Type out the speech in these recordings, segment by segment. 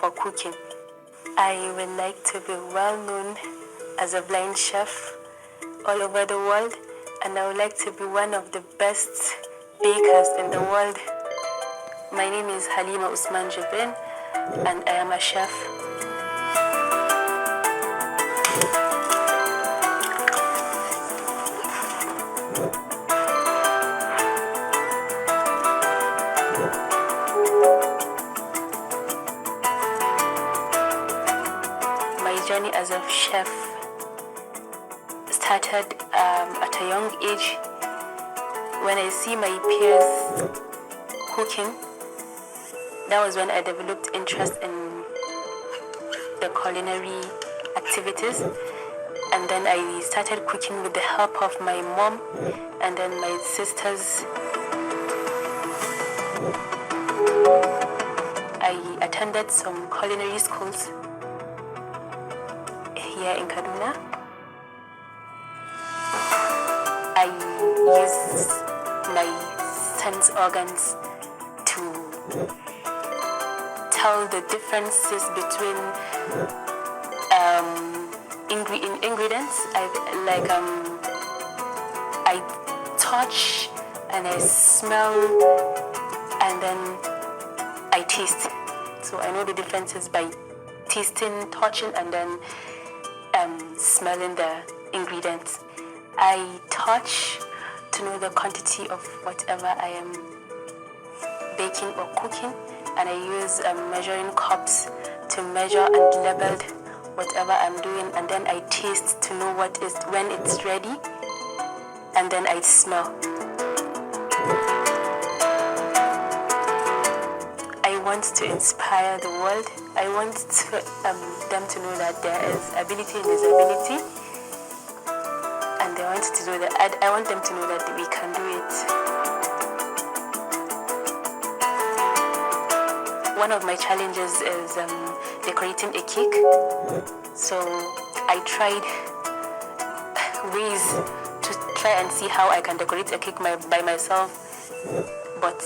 for cooking. I would like to be well known as a blind chef all over the world, and I would like to be one of the best bakers in the world. My name is Halima Usman Jibrin, and I am a chef. My journey as a chef started at a young age when I see my peers cooking. That was when I developed interest in the culinary activities, and then I started cooking with the help of my mom and then my sisters. I attended some culinary schools here in Kaduna. I use my sense organs to tell the differences between ingredients. I touch and I smell and then I taste. So I know the differences by tasting, touching, and then smelling the ingredients. I touch to know the quantity of whatever I am baking or cooking, and I use measuring cups to measure and label whatever I'm doing, and then I taste to know when it's ready, and then I smell. I want to inspire the world. I want them to know that there is ability in disability, and I want them to know that we can do it. One of my challenges is decorating a cake. So I tried ways to try and see how I can decorate a cake by myself, but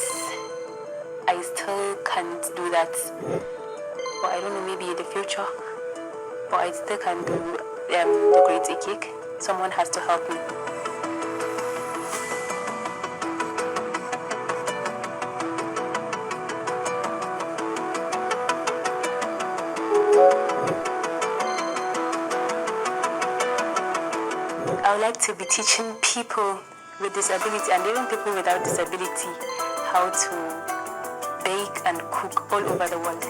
I still can't do that. Or I don't know, maybe in the future. But I still can't decorate a cake. Someone has to help me. I would like to be teaching people with disability and even people without disability how to bake and cook all over the world.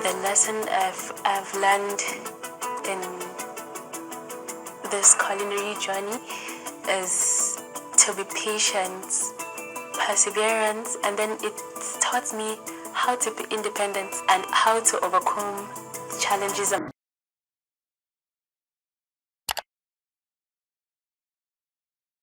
The lesson I've learned in this culinary journey is to be patient, perseverance, and then it taught me how to be independent and how to overcome challenges of